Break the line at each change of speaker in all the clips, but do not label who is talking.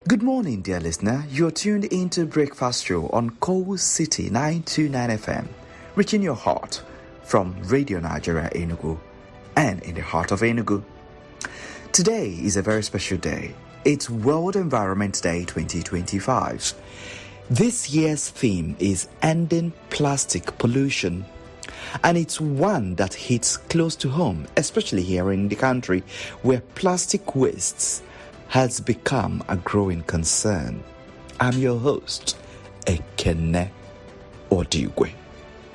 Good morning, dear listener. You're tuned into Breakfast Show on Coal City 929 FM, reaching your heart from Radio Nigeria Enugu and in the heart of Enugu. Today is a very special day. It's World Environment Day 2025. This year's theme is Ending Plastic Pollution. And it's one that hits close to home, especially here in the country where plastic wastes has become a growing concern. I'm your host, Ikenna Ezeasor.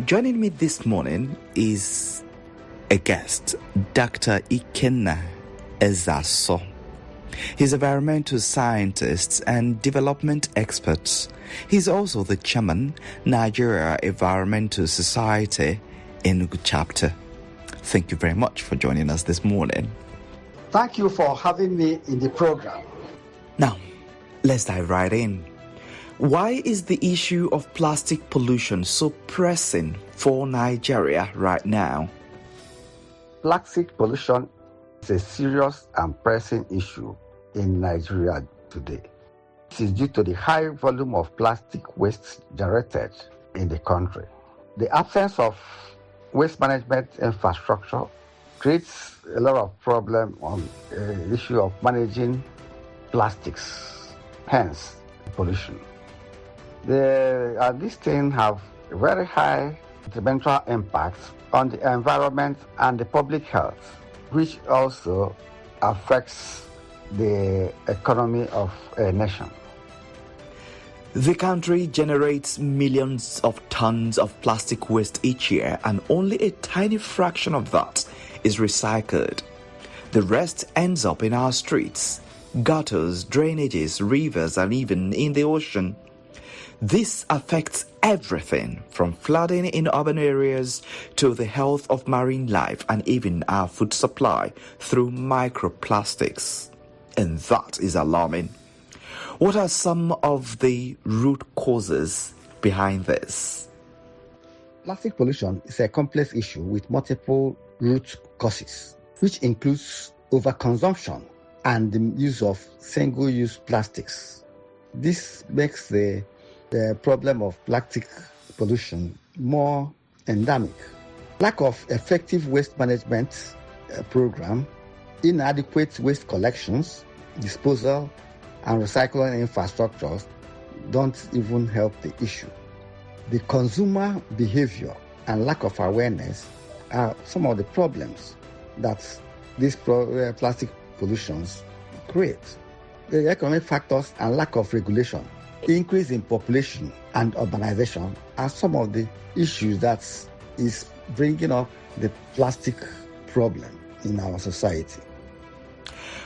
Joining me this morning is a guest, Dr. Ikenna Ezeasor. He's an environmental scientist and development expert. He's also the chairman, Nigeria Environmental Society Enugu chapter. Thank you very much for joining us this morning.
Thank you for having me in the program.
Now, let's dive right in. Why is the issue of plastic pollution so pressing for Nigeria right now?
Plastic pollution is a serious and pressing issue in Nigeria today. This is due to the high volume of plastic waste generated in the country. The absence of waste management infrastructure creates a lot of problem on the issue of managing plastics, hence pollution. These things have very high detrimental impacts on the environment and the public health, which also affects the economy of a nation.
The country generates millions of tons of plastic waste each year, and only a tiny fraction of that is recycled. The rest ends up in our streets, gutters, drainages, rivers, and even in the ocean. This affects everything from flooding in urban areas to the health of marine life and even our food supply through microplastics. And that is alarming. What are some of the root causes behind this?
Plastic pollution is a complex issue with multiple root causes, which includes overconsumption and the use of single-use plastics. This makes the problem of plastic pollution more endemic. Lack of effective waste management program, inadequate waste collections, disposal, and recycling infrastructures don't even help the issue. The consumer behavior and lack of awareness are some of the problems that these plastic pollutions create. The economic factors and lack of regulation, increase in population and urbanization are some of the issues that is bringing up the plastic problem in our society.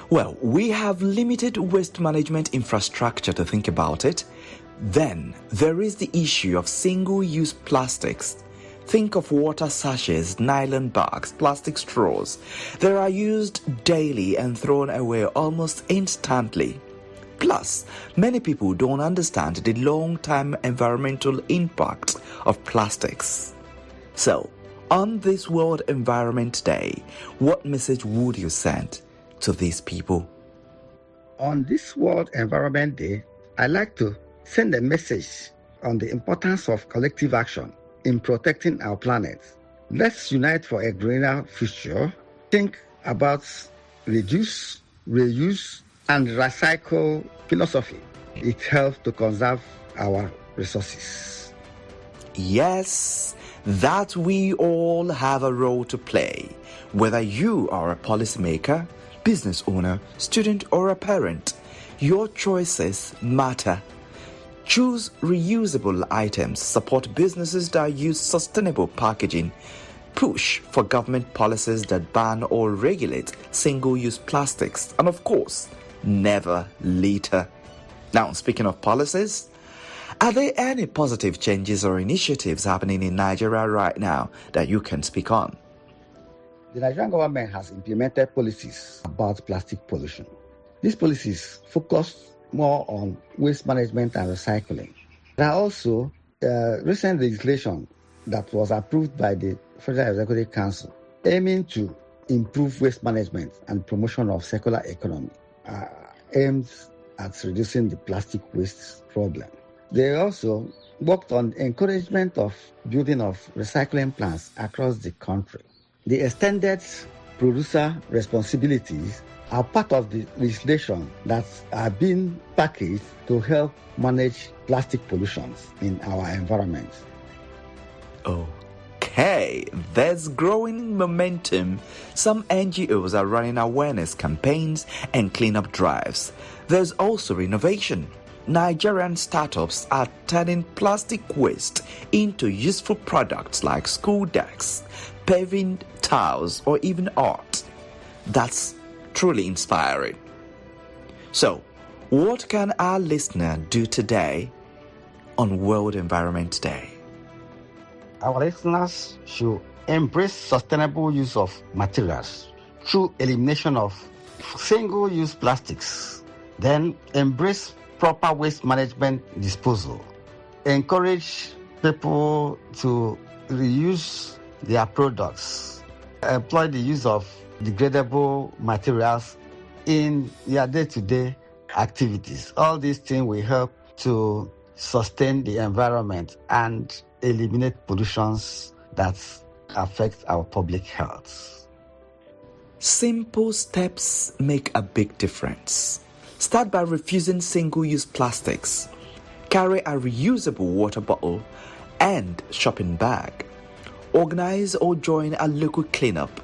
Well, we have limited waste management infrastructure to think about it. Then there is the issue of single-use plastics. Think of water sachets, nylon bags, plastic straws. They are used daily and thrown away almost instantly. Plus, many people don't understand the long-term environmental impact of plastics. So, on this World Environment Day, what message would you send to these people?
On this World Environment Day, I'd like to send a message on the importance of collective action in protecting our planet. Let's unite for a greener future. Think about reduce, reuse, and recycle philosophy. It helps to conserve our resources.
Yes, that we all have a role to play. Whether you are a policymaker, business owner, student, or a parent, your choices matter. Choose reusable items, support businesses that use sustainable packaging, push for government policies that ban or regulate single-use plastics, and of course, never litter. Now, speaking of policies, are there any positive changes or initiatives happening in Nigeria right now that you can speak on?
The Nigerian government has implemented policies about plastic pollution. These policies focus more on waste management and recycling. There are also recent legislation that was approved by the Federal Executive Council aiming to improve waste management and promotion of circular economy, aims at reducing the plastic waste problem. They also worked on encouragement of building of recycling plants across the country. The extended producer responsibilities are part of the legislation that are being packaged to help manage plastic pollutions in our environment.
Okay, there's growing momentum. Some NGOs are running awareness campaigns and cleanup drives. There's also innovation. Nigerian startups are turning plastic waste into useful products like school desks, paving tiles, or even art. That's truly inspiring. So, what can our listener do today on World Environment Day?
Our listeners should embrace sustainable use of materials through elimination of single-use plastics, then embrace proper waste management disposal, encourage people to reuse their products, employ the use of degradable materials in their day-to-day activities. All these things will help to sustain the environment and eliminate pollutions that affect our public health.
Simple steps make a big difference. Start by refusing single-use plastics. Carry a reusable water bottle and shopping bag. Organize or join a local cleanup.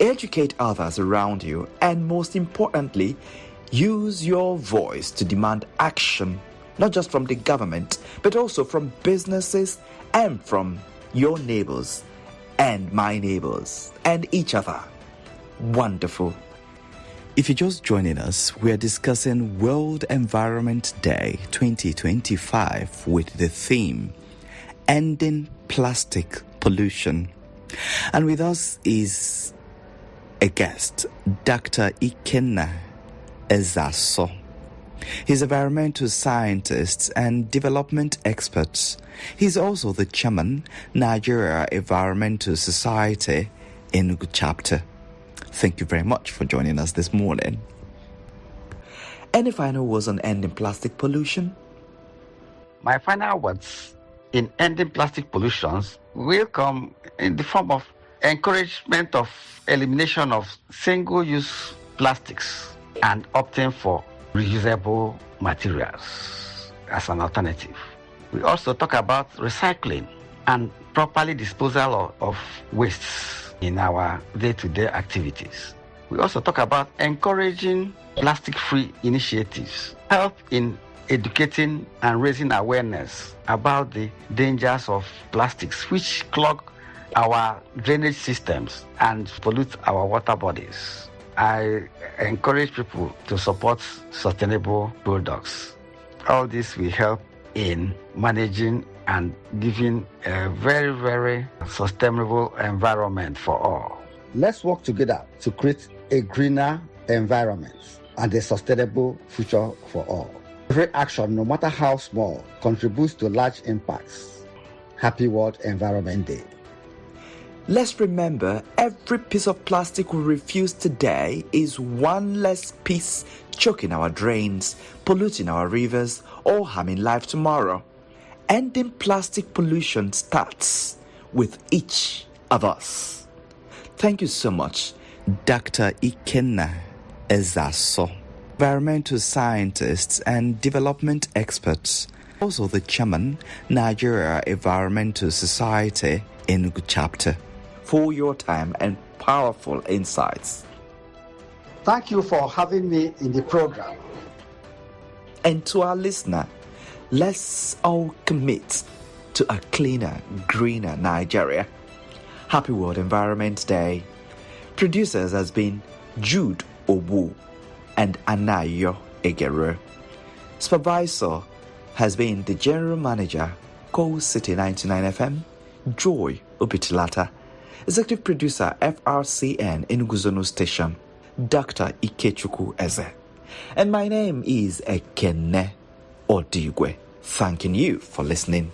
Educate others around you, and most importantly, use your voice to demand action, not just from the government, but also from businesses and from your neighbors and my neighbors and each other. Wonderful. If you're just joining us, we are discussing World Environment Day 2025 with the theme Ending Plastic Pollution. And with us is a guest, Dr. Ikenna Ezeasor. He's an environmental scientist and development expert. He's also the chairman, Nigeria Environmental Society, Enugu chapter. Thank you very much for joining us this morning. Any final words on ending plastic pollution?
My final words in ending plastic pollutions will come in the form of encouragement of elimination of single-use plastics and opting for reusable materials as an alternative. We also talk about recycling and properly disposal of wastes in our day-to-day activities. We also talk about encouraging plastic-free initiatives, help in educating and raising awareness about the dangers of plastics, which clog our drainage systems and pollute our water bodies. I encourage people to support sustainable products. All this will help in managing and giving a very, very sustainable environment for all. Let's work together to create a greener environment and a sustainable future for all. Every action, no matter how small, contributes to large impacts. Happy World Environment Day.
Let's remember, every piece of plastic we refuse today is one less piece choking our drains, polluting our rivers, or harming life tomorrow. Ending plastic pollution starts with each of us. Thank you so much, Dr. Ikenna Ezeasor, environmental scientist and development experts, also the chairman, Nigeria Environmental Society, Enugu chapter, for your time and powerful insights.
Thank you for having me in the program.
And to our listener, let's all commit to a cleaner, greener Nigeria. Happy World Environment Day. Producers has been Jude Obu and Anayo Egero. Supervisor has been the General Manager, Coal City 99 FM, Joy Obitilata. Executive Producer, FRCN Enugu Station, Dr. Ikechukwu Eze. And my name is Ikenna Ezeasor. Thanking you for listening.